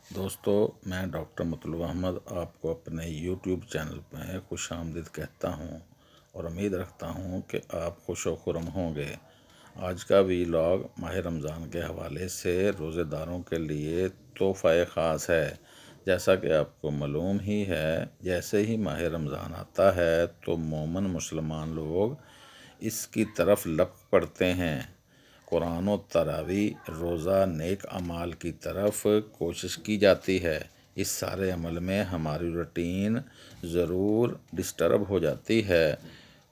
دوستو، میں ڈاکٹر مطلوب احمد آپ کو اپنے یوٹیوب چینل پہ خوش آمدید کہتا ہوں اور امید رکھتا ہوں کہ آپ خوش و خرم ہوں گے۔ آج کا ویلاگ ماہ رمضان کے حوالے سے روزے داروں کے لیے تحفہ خاص ہے۔ جیسا کہ آپ کو معلوم ہی ہے، جیسے ہی ماہ رمضان آتا ہے تو مومن مسلمان لوگ اس کی طرف لپک پڑتے ہیں۔ قرآن و تراویح، روزہ، نیک اعمال کی طرف کوشش کی جاتی ہے۔ اس سارے عمل میں ہماری روٹین ضرور ڈسٹرب ہو جاتی ہے،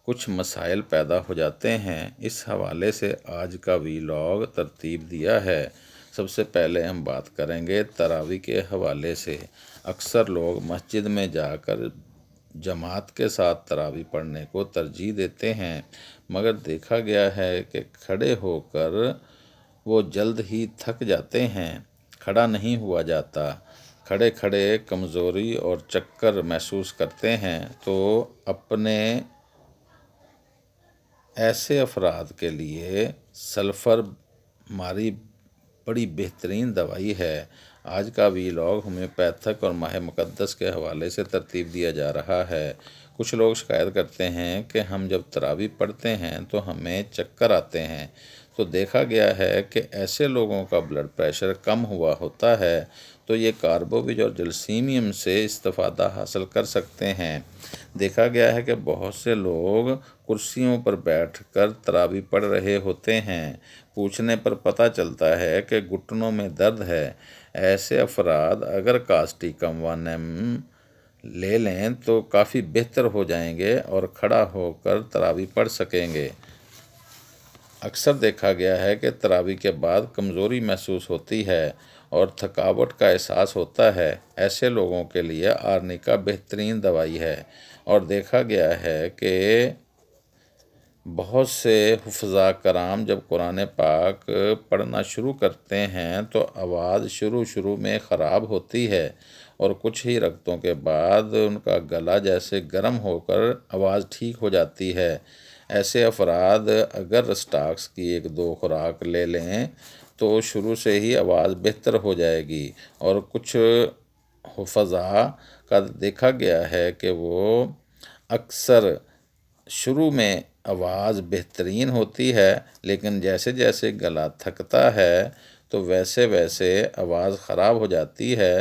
کچھ مسائل پیدا ہو جاتے ہیں۔ اس حوالے سے آج کا ویلاگ ترتیب دیا ہے۔ سب سے پہلے ہم بات کریں گے تراویح کے حوالے سے۔ اکثر لوگ مسجد میں جا کر جماعت کے ساتھ تراویح پڑھنے کو ترجیح دیتے ہیں، مگر دیکھا گیا ہے کہ کھڑے ہو کر وہ جلد ہی تھک جاتے ہیں، کھڑا نہیں ہوا جاتا۔ کھڑے کھڑے کمزوری اور چکر محسوس کرتے ہیں تو اپنے ایسے افراد کے لیے سلفر ماری بڑی بہترین دوائی ہے۔ آج کا ویلاگ ہومیوپیتھک اور ماہ مقدس کے حوالے سے ترتیب دیا جا رہا ہے۔ کچھ لوگ شکایت کرتے ہیں کہ ہم جب تراویح پڑھتے ہیں تو ہمیں چکر آتے ہیں، تو دیکھا گیا ہے کہ ایسے لوگوں کا بلڈ پریشر کم ہوا ہوتا ہے تو یہ کاربوویج اور جلسیمیم سے استفادہ حاصل کر سکتے ہیں۔ دیکھا گیا ہے کہ بہت سے لوگ کرسیوں پر بیٹھ کر تراویح پڑھ رہے ہوتے ہیں، پوچھنے پر پتہ چلتا ہے کہ گھٹنوں میں درد ہے۔ ایسے افراد اگر کاسٹیکم 1 لے لیں تو کافی بہتر ہو جائیں گے اور کھڑا ہو کر تراویح پڑھ سکیں گے۔ اکثر دیکھا گیا ہے کہ تراویح کے بعد کمزوری محسوس ہوتی ہے اور تھکاوٹ کا احساس ہوتا ہے۔ ایسے لوگوں کے لیے آرنیکا بہترین دوائی ہے، اور دیکھا گیا ہے کہ بہت سے حفظاء کرام جب قرآن پاک پڑھنا شروع کرتے ہیں تو آواز شروع میں خراب ہوتی ہے، اور کچھ ہی رکعتوں کے بعد ان کا گلا جیسے گرم ہو کر آواز ٹھیک ہو جاتی ہے۔ ایسے افراد اگر رسٹاکس کی 1-2 خوراک لے لیں تو شروع سے ہی آواز بہتر ہو جائے گی۔ اور کچھ حفظاء کا دیکھا گیا ہے کہ وہ اکثر شروع میں آواز بہترین ہوتی ہے، لیکن جیسے جیسے گلا تھکتا ہے تو ویسے ویسے آواز خراب ہو جاتی ہے۔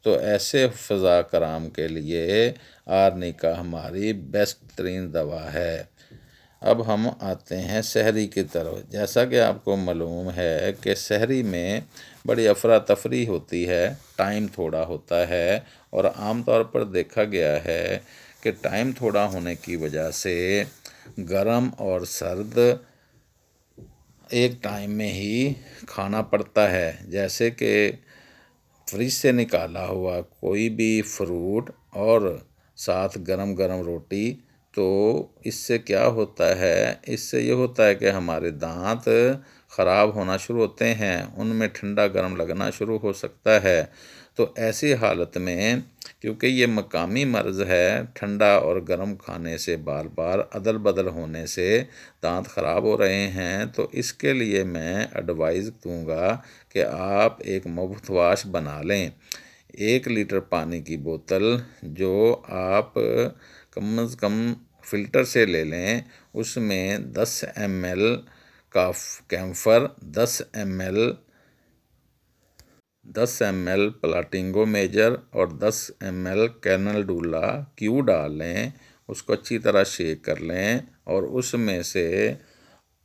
تو ایسے حفظاء کرام کے لیے آرنیکا ہماری بیسٹ ترین دوا ہے۔ اب ہم آتے ہیں سحری کی طرف۔ جیسا کہ آپ کو معلوم ہے کہ سحری میں بڑی افراتفری ہوتی ہے، ٹائم تھوڑا ہوتا ہے، اور عام طور پر دیکھا گیا ہے کہ ٹائم تھوڑا ہونے کی وجہ سے گرم اور سرد ایک ٹائم میں ہی کھانا پڑتا ہے۔ جیسے کہ فریج سے نکالا ہوا کوئی بھی فروٹ اور ساتھ گرم گرم روٹی، تو اس سے کیا ہوتا ہے، اس سے یہ ہوتا ہے کہ ہمارے دانت خراب ہونا شروع ہوتے ہیں، ان میں ٹھنڈا گرم لگنا شروع ہو سکتا ہے۔ تو ایسی حالت میں، کیونکہ یہ مقامی مرض ہے، ٹھنڈا اور گرم کھانے سے بار بار عدل بدل ہونے سے دانت خراب ہو رہے ہیں، تو اس کے لیے میں ایڈوائز دوں گا کہ آپ ایک ماؤتھ واش بنا لیں۔ 1 لیٹر پانی کی بوتل جو آپ کم از کم فلٹر سے لے لیں، اس میں 10 ml کا کیمفر، 10 ml پلاٹنگو میجر اور 10 ml کینلڈولا کیو ڈال لیں، اس کو اچھی طرح شیک کر لیں، اور اس میں سے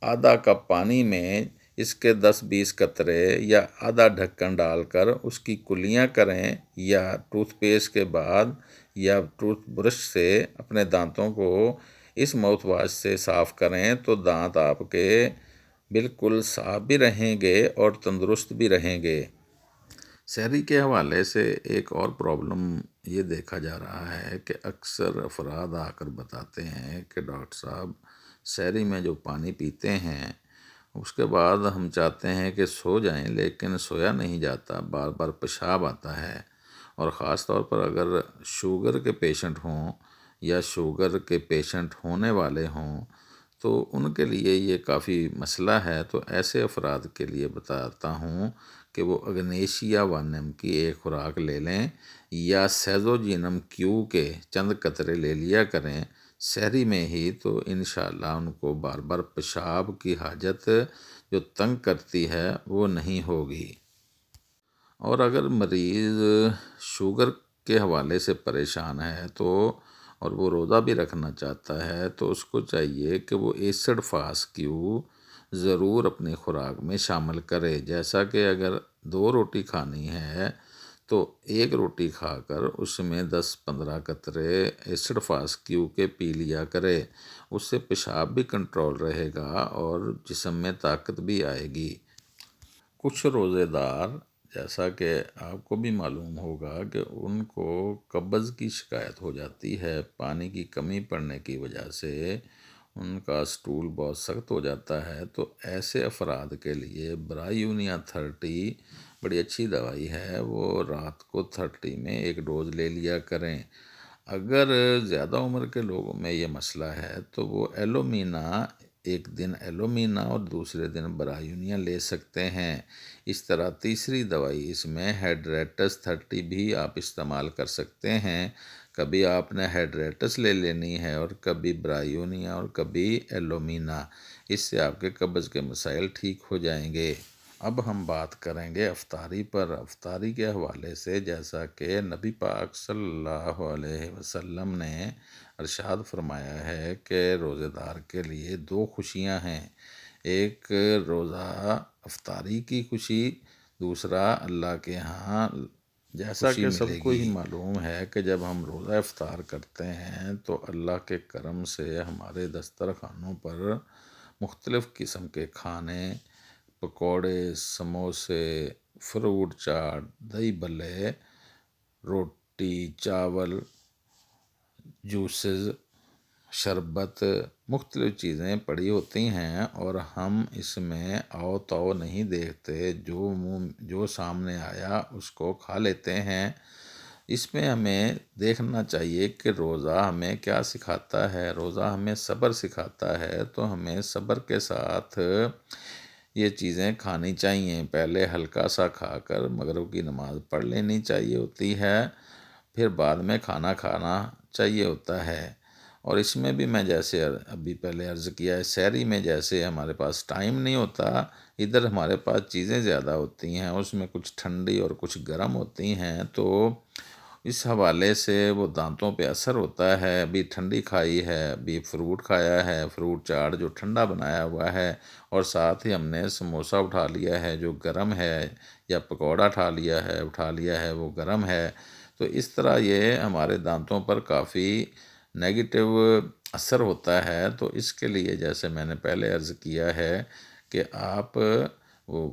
آدھا کپ پانی میں اس کے 10-20 قطرے یا آدھا ڈھکن ڈال کر اس کی کلیاں کریں، یا ٹوتھ پیسٹ کے بعد یا ٹوتھ برش سے اپنے دانتوں کو اس ماؤتھ واش سے صاف کریں، تو دانت آپ کے بالکل صاف بھی رہیں گے اور تندرست بھی رہیں گے۔ سحری کے حوالے سے ایک اور پرابلم یہ دیکھا جا رہا ہے کہ اکثر افراد آ کر بتاتے ہیں کہ ڈاکٹر صاحب، سحری میں جو پانی پیتے ہیں اس کے بعد ہم چاہتے ہیں کہ سو جائیں، لیکن سویا نہیں جاتا، بار بار پیشاب آتا ہے، اور خاص طور پر اگر شوگر کے پیشنٹ ہوں یا شوگر کے پیشنٹ ہونے والے ہوں تو ان کے لیے یہ کافی مسئلہ ہے۔ تو ایسے افراد کے لیے بتاتا ہوں کہ وہ اگنیشیا وانم کی ایک خوراک لے لیں یا سیزوجینم کیو کے چند قطرے لے لیا کریں سحری میں ہی، تو انشاءاللہ ان کو بار بار پیشاب کی حاجت جو تنگ کرتی ہے وہ نہیں ہوگی۔ اور اگر مریض شوگر کے حوالے سے پریشان ہے تو اور وہ روزہ بھی رکھنا چاہتا ہے تو اس کو چاہیے کہ وہ ایسڈ فاسٹ کیو ضرور اپنی خوراک میں شامل کرے، جیسا کہ اگر 2 روٹی کھانی ہے تو 1 روٹی کھا کر اس میں 10-15 قطرے ایسڈ فاسٹ کیو کے پی لیا کرے، اس سے پیشاب بھی کنٹرول رہے گا اور جسم میں طاقت بھی آئے گی۔ کچھ روزے دار، جیسا کہ آپ کو بھی معلوم ہوگا کہ ان کو قبض کی شکایت ہو جاتی ہے، پانی کی کمی پڑنے کی وجہ سے ان کا سٹول بہت سخت ہو جاتا ہے، تو ایسے افراد کے لیے برایونیا 30 بڑی اچھی دوائی ہے، وہ رات کو 30 میں 1 ڈوز لے لیا کریں۔ اگر زیادہ عمر کے لوگوں میں یہ مسئلہ ہے تو وہ ایلومینا، ایک دن ایلومینا اور دوسرے دن برایونیا لے سکتے ہیں۔ اس طرح تیسری دوائی اس میں ہیڈریٹس 30 بھی آپ استعمال کر سکتے ہیں۔ کبھی آپ نے ہیڈریٹس لے لینی ہے اور کبھی برایونیا اور کبھی ایلومینا، اس سے آپ کے قبض کے مسائل ٹھیک ہو جائیں گے۔ اب ہم بات کریں گے افطاری پر۔ افطاری کے حوالے سے جیسا کہ نبی پاک صلی اللہ علیہ وسلم نے ارشاد فرمایا ہے کہ روزے دار کے لیے 2 خوشیاں ہیں، ایک روزہ افطاری کی خوشی، دوسرا اللہ کے ہاں جیسا کہ سب کو ہی معلوم ہے کہ جب ہم روزہ افطار کرتے ہیں تو اللہ کے کرم سے ہمارے دسترخوانوں پر مختلف قسم کے کھانے، پکوڑے، سموسے، فروٹ چاٹ، دہی بھلے، روٹی، چاول، جوسز، شربت، مختلف چیزیں پڑی ہوتی ہیں اور ہم اس میں آؤ تو نہیں دیکھتے، جو سامنے آیا اس کو کھا لیتے ہیں۔ اس میں ہمیں دیکھنا چاہیے کہ روزہ ہمیں کیا سکھاتا ہے۔ روزہ ہمیں صبر سکھاتا ہے، تو ہمیں صبر کے ساتھ یہ چیزیں کھانی چاہیے۔ پہلے ہلکا سا کھا کر مغرب کی نماز پڑھ لینی چاہیے ہوتی ہے، پھر بعد میں کھانا کھانا چاہیے ہوتا ہے۔ اور اس میں بھی میں جیسے ابھی پہلے عرض کیا ہے، سحری میں جیسے ہمارے پاس ٹائم نہیں ہوتا، ادھر ہمارے پاس چیزیں زیادہ ہوتی ہیں، اس میں کچھ ٹھنڈی اور کچھ گرم ہوتی ہیں، تو اس حوالے سے وہ دانتوں پہ اثر ہوتا ہے۔ ابھی ٹھنڈی کھائی ہے، ابھی فروٹ کھایا ہے، فروٹ چاٹ جو ٹھنڈا بنایا ہوا ہے، اور ساتھ ہی ہم نے سموسہ اٹھا لیا ہے جو گرم ہے، یا پکوڑا اٹھا لیا ہے وہ گرم ہے، تو اس طرح یہ ہمارے دانتوں پر کافی نیگیٹو اثر ہوتا ہے۔ تو اس کے لیے جیسے میں نے پہلے عرض کیا ہے کہ آپ وہ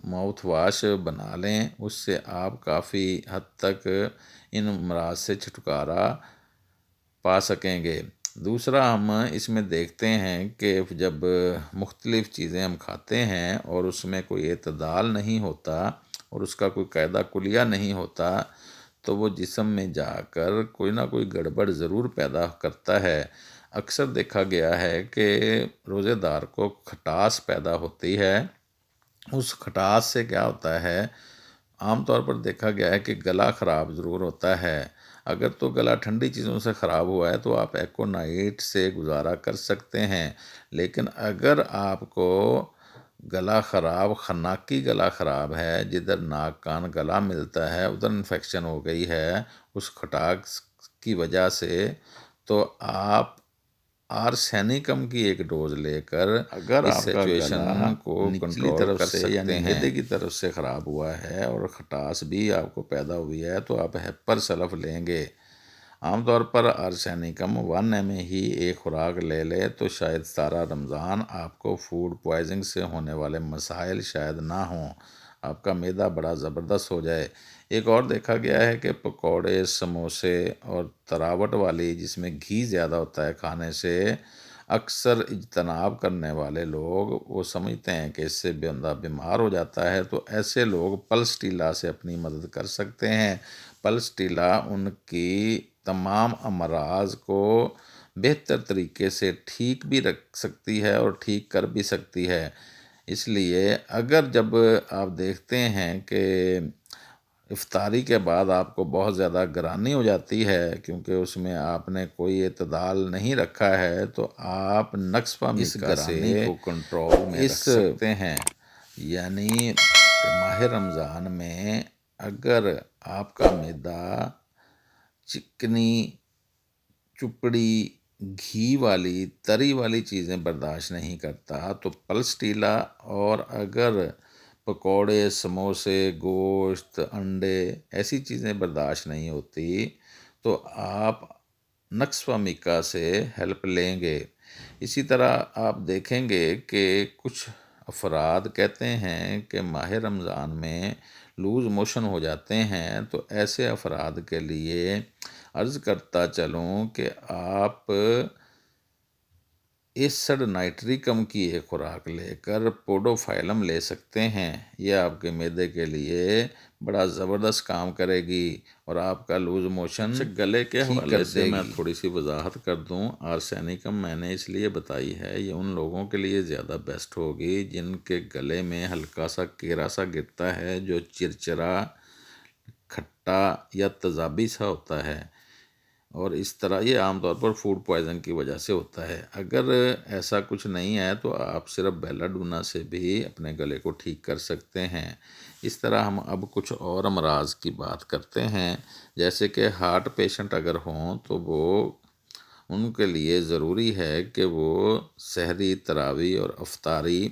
ماؤتھ واش بنا لیں، اس سے آپ کافی حد تک ان امراض سے چھٹکارا پا سکیں گے۔ دوسرا ہم اس میں دیکھتے ہیں کہ جب مختلف چیزیں ہم کھاتے ہیں اور اس میں کوئی اعتدال نہیں ہوتا اور اس کا کوئی قاعدہ کلیہ نہیں ہوتا، تو وہ جسم میں جا کر کوئی نہ کوئی گڑبڑ ضرور پیدا کرتا ہے۔ اکثر دیکھا گیا ہے کہ روزے دار کو کھٹاس پیدا ہوتی ہے۔ اس کھٹاس سے کیا ہوتا ہے، عام طور پر دیکھا گیا ہے کہ گلا خراب ضرور ہوتا ہے۔ اگر تو گلا ٹھنڈی چیزوں سے خراب ہوا ہے تو آپ ایکونائٹ سے گزارا کر سکتے ہیں، لیکن اگر آپ کو گلا خراب، خناقی گلا خراب ہے، جدھر ناک کان گلا ملتا ہے ادھر انفیکشن ہو گئی ہے اس کھٹاس کی وجہ سے، تو آپ آرسینیکم کی 1 ڈوز لے کر اگر اس سچویشن کو کنٹرول کر سکتے ہیں، معدے کی طرف سے خراب ہوا ہے اور کھٹاس بھی آپ کو پیدا ہوئی ہے، تو آپ ہیپر سلف لیں گے۔ عام طور پر آرسینیکم 1 mg ہی ایک خوراک لے لے تو شاید سارا رمضان آپ کو فوڈ پوائزنگ سے ہونے والے مسائل شاید نہ ہوں، آپ کا معدہ بڑا زبردست ہو جائے۔ ایک اور دیکھا گیا ہے کہ پکوڑے، سموسے اور تراوٹ والی جس میں گھی زیادہ ہوتا ہے کھانے سے اکثر اجتناب کرنے والے لوگ وہ سمجھتے ہیں کہ اس سے بندہ بیمار ہو جاتا ہے، تو ایسے لوگ پلس ٹیلا سے اپنی مدد کر سکتے ہیں۔ پلس ٹیلا ان کی تمام امراض کو بہتر طریقے سے ٹھیک بھی رکھ سکتی ہے اور ٹھیک کر بھی سکتی ہے۔ اس لیے اگر جب آپ دیکھتے ہیں کہ افطاری کے بعد آپ کو بہت زیادہ گرانی ہو جاتی ہے کیونکہ اس میں آپ نے کوئی اعتدال نہیں رکھا ہے، تو آپ نقص اس گرانی کو کنٹرول میں رکھ سکتے ہیں۔ یعنی ماہ رمضان میں اگر آپ کا معدہ چکنی، چپڑی، گھی والی، تری والی چیزیں برداشت نہیں کرتا تو پلس ٹیلا، اور اگر پکوڑے، سموسے، گوشت، انڈے ایسی چیزیں برداشت نہیں ہوتی تو آپ نقص و میکا سے ہیلپ لیں گے۔ اسی طرح آپ دیکھیں گے کہ کچھ افراد کہتے ہیں کہ ماہ رمضان میں لوز موشن ہو جاتے ہیں، تو ایسے افراد کے لیے عرض کرتا چلوں کہ آپ ایسڈ نائٹریکم کی ایک خوراک لے کر پوڈوفائلم لے سکتے ہیں۔ یہ آپ کے معدے کے لیے بڑا زبردست کام کرے گی اور آپ کا لوز موشن گلے کے حوالے سے میں تھوڑی سی وضاحت کر دوں۔ آرسینیکم میں نے اس لیے بتائی ہے، یہ ان لوگوں کے لیے زیادہ بیسٹ ہوگی جن کے گلے میں ہلکا سا کیرا سا گرتا ہے، جو چرچرا، کھٹا یا تیزابی سا ہوتا ہے، اور اس طرح یہ عام طور پر فوڈ پوائزن کی وجہ سے ہوتا ہے۔ اگر ایسا کچھ نہیں ہے تو آپ صرف بیلا ڈونا سے بھی اپنے گلے کو ٹھیک کر سکتے ہیں۔ اس طرح ہم اب کچھ اور امراض کی بات کرتے ہیں، جیسے کہ ہارٹ پیشنٹ اگر ہوں تو ان کے لیے ضروری ہے کہ وہ سحری، تراویح اور افطاری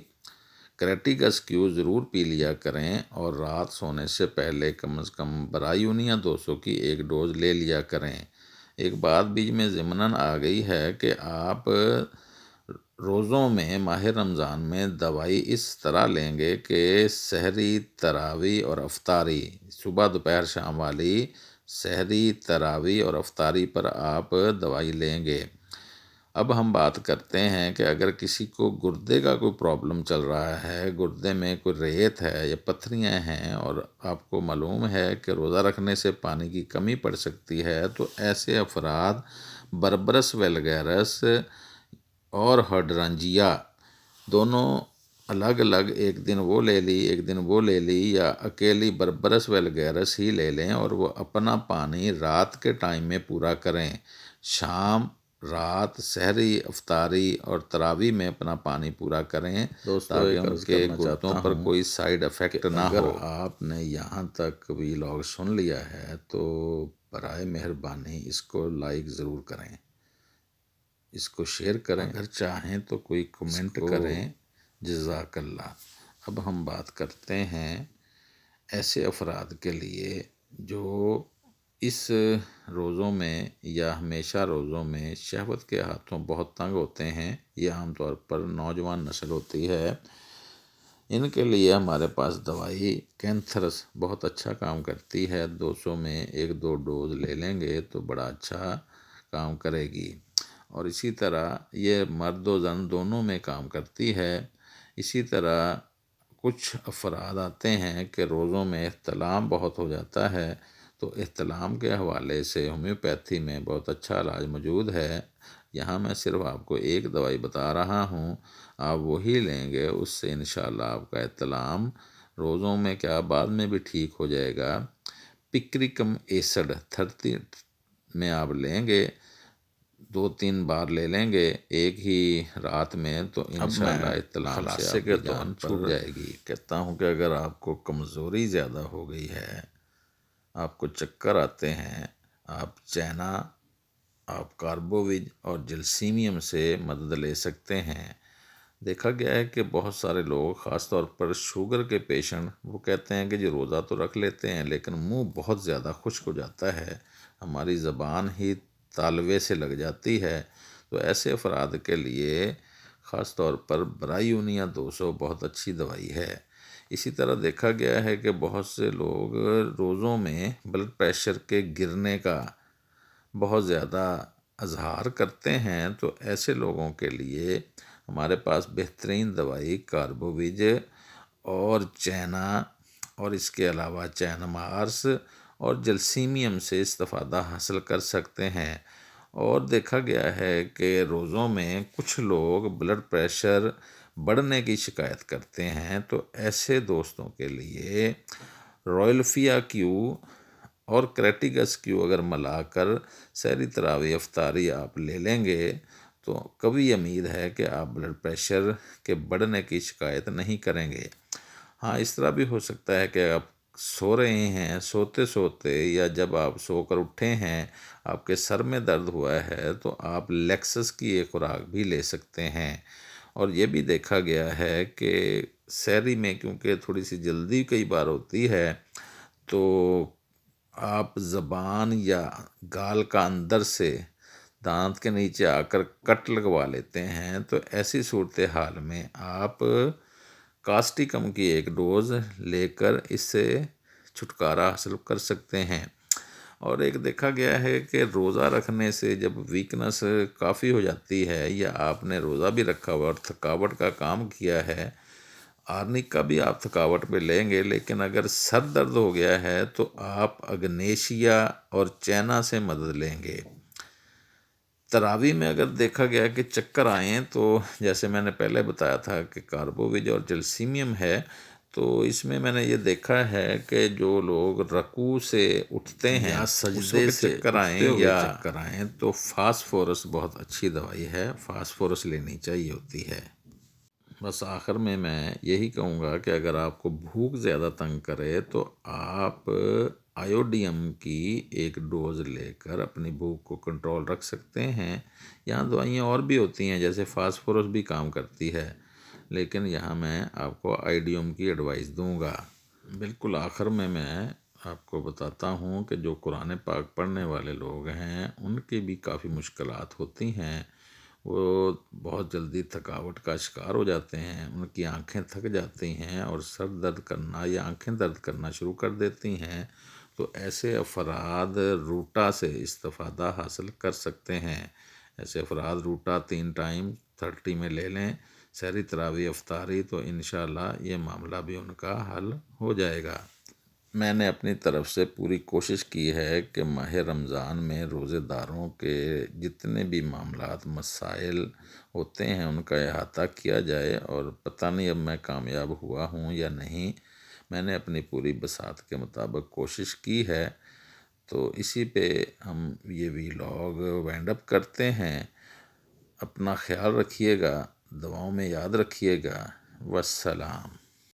کریٹیکس کیو ضرور پی لیا کریں، اور رات سونے سے پہلے کم از کم برایونیا 200 کی ایک ڈوز لے لیا کریں۔ ایک بات بیچ میں ضمناً آ گئی ہے کہ آپ روزوں میں ماہ رمضان میں دوائی اس طرح لیں گے کہ سحری، تراویح اور افطاری، صبح دوپہر شام والی سحری، تراویح اور افطاری پر آپ دوائی لیں گے۔ اب ہم بات کرتے ہیں کہ اگر کسی کو گردے کا کوئی پرابلم چل رہا ہے، گردے میں کوئی ریت ہے یا پتھریاں ہیں، اور آپ کو معلوم ہے کہ روزہ رکھنے سے پانی کی کمی پڑ سکتی ہے، تو ایسے افراد بربرس ویلگیرس اور ہڈرانجیا دونوں الگ الگ ایک دن وہ لے لی، ایک دن وہ لے لی، یا اکیلی بربرس ویلگیرس ہی لے لیں، اور وہ اپنا پانی رات کے ٹائم میں پورا کریں۔ شام، رات، سحری، افطاری اور تراویح میں اپنا پانی پورا کریں تاکہ ان کے گردوں پر کوئی سائیڈ افیکٹ نہ ہو۔ اگر آپ نے یہاں تک ویلاگ سن لیا ہے تو برائے مہربانی اس کو لائک ضرور کریں، اس کو شیئر کریں، اگر چاہیں تو کوئی کمنٹ کریں۔ جزاک اللہ۔ اب ہم بات کرتے ہیں ایسے افراد کے لیے جو اس روزوں میں یا ہمیشہ روزوں میں شہوت کے ہاتھوں بہت تنگ ہوتے ہیں۔ یہ عام طور پر نوجوان نسل ہوتی ہے۔ ان کے لیے ہمارے پاس دوائی کینتھرس بہت اچھا کام کرتی ہے۔ 200 میں 1-2 ڈوز لے لیں گے تو بڑا اچھا کام کرے گی، اور اسی طرح یہ مرد و زن دونوں میں کام کرتی ہے۔ اسی طرح کچھ افراد آتے ہیں کہ روزوں میں احتلام بہت ہو جاتا ہے، تو احتلام کے حوالے سے ہومیوپیتھی میں بہت اچھا علاج موجود ہے۔ یہاں میں صرف آپ کو ایک دوائی بتا رہا ہوں، آپ وہی لیں گے، اس سے انشاءاللہ آپ کا احتلام روزوں میں کیا بعد میں بھی ٹھیک ہو جائے گا۔ پکریکم ایسڈ 30 میں آپ لیں گے، 2-3 بار لے لیں گے ایک ہی رات میں، تو انشاءاللہ احتلام سے آپ کی جان چھوٹ جائے گی۔ کہتا ہوں کہ اگر آپ کو کمزوری زیادہ ہو گئی ہے، آپ کو چکر آتے ہیں، آپ چینا، آپ کاربوویج اور جلسیمیم سے مدد لے سکتے ہیں۔ دیکھا گیا ہے کہ بہت سارے لوگ، خاص طور پر شوگر کے پیشنٹ، وہ کہتے ہیں کہ جی روزہ تو رکھ لیتے ہیں لیکن منہ بہت زیادہ خشک ہو جاتا ہے، ہماری زبان ہی تالوے سے لگ جاتی ہے۔ تو ایسے افراد کے لیے خاص طور پر برایونیا 200 بہت اچھی دوائی ہے۔ اسی طرح دیکھا گیا ہے کہ بہت سے لوگ روزوں میں بلڈ پریشر کے گرنے کا بہت زیادہ اظہار کرتے ہیں، تو ایسے لوگوں کے لیے ہمارے پاس بہترین دوائی کاربوویج اور چینا، اور اس کے علاوہ چینامارس اور جلسیمیم سے استفادہ حاصل کر سکتے ہیں۔ اور دیکھا گیا ہے کہ روزوں میں کچھ لوگ بلڈ پریشر بڑھنے کی شکایت کرتے ہیں تو ایسے دوستوں کے لیے رائل فیا کیو اور کریٹیگس کیو اگر ملا کر سحری تراویح افطاری آپ لے لیں گے تو کبھی امید ہے کہ آپ بلڈ پریشر کے بڑھنے کی شکایت نہیں کریں گے۔ ہاں، اس طرح بھی ہو سکتا ہے کہ آپ سو رہے ہیں، سوتے سوتے یا جب آپ سو کر اٹھے ہیں آپ کے سر میں درد ہوا ہے تو آپ لیکسس کی ایک خوراک بھی لے سکتے ہیں۔ اور یہ بھی دیکھا گیا ہے کہ سحری میں کیونکہ تھوڑی سی جلدی کئی بار ہوتی ہے تو آپ زبان یا گال کا اندر سے دانت کے نیچے آ کر کٹ لگوا لیتے ہیں تو ایسی صورتحال میں آپ کاسٹیکم کی ایک ڈوز لے کر اس سے چھٹکارا حاصل کر سکتے ہیں۔ اور ایک دیکھا گیا ہے کہ روزہ رکھنے سے جب ویکنس کافی ہو جاتی ہے یا آپ نے روزہ بھی رکھا ہوا اور تھکاوٹ کا کام کیا ہے، آرنک کا بھی آپ تھکاوٹ پہ لیں گے، لیکن اگر سر درد ہو گیا ہے تو آپ اگنیشیا اور چینا سے مدد لیں گے۔ تراویح میں اگر دیکھا گیا کہ چکر آئیں تو جیسے میں نے پہلے بتایا تھا کہ کاربوویج اور جلسیمیم ہے، تو اس میں نے یہ دیکھا ہے کہ جو لوگ رکوع سے اٹھتے ہیں یا سجدے سے چکر آئیں تو فاسفورس بہت اچھی دوائی ہے، فاسفورس لینی چاہیے ہوتی ہے۔ بس آخر میں یہی کہوں گا کہ اگر آپ کو بھوک زیادہ تنگ کرے تو آپ آیوڈیم کی ایک ڈوز لے کر اپنی بھوک کو کنٹرول رکھ سکتے ہیں۔ یہاں دوائیاں اور بھی ہوتی ہیں جیسے فاسفورس بھی کام کرتی ہے، لیکن یہاں میں آپ کو آئیڈیم کی ایڈوائس دوں گا۔ بالکل آخر میں آپ کو بتاتا ہوں کہ جو قرآن پاک پڑھنے والے لوگ ہیں ان کی بھی کافی مشکلات ہوتی ہیں، وہ بہت جلدی تھکاوٹ کا شکار ہو جاتے ہیں، ان کی آنکھیں تھک جاتی ہیں اور سر درد کرنا یا آنکھیں درد کرنا شروع کر دیتی ہیں، تو ایسے افراد روٹا سے استفادہ حاصل کر سکتے ہیں۔ ایسے افراد روٹا 3 ٹائم 30 میں لے لیں سحری تراویح افطاری، تو انشاءاللہ یہ معاملہ بھی ان کا حل ہو جائے گا۔ میں نے اپنی طرف سے پوری کوشش کی ہے کہ ماہ رمضان میں روزے داروں کے جتنے بھی معاملات مسائل ہوتے ہیں ان کا احاطہ کیا جائے، اور پتہ نہیں اب میں کامیاب ہوا ہوں یا نہیں، میں نے اپنی پوری بساط کے مطابق کوشش کی ہے۔ تو اسی پہ ہم یہ ویلاگ وائنڈ اپ کرتے ہیں۔ اپنا خیال رکھیے گا، دعاؤں میں یاد رکھیے گا۔ والسلام۔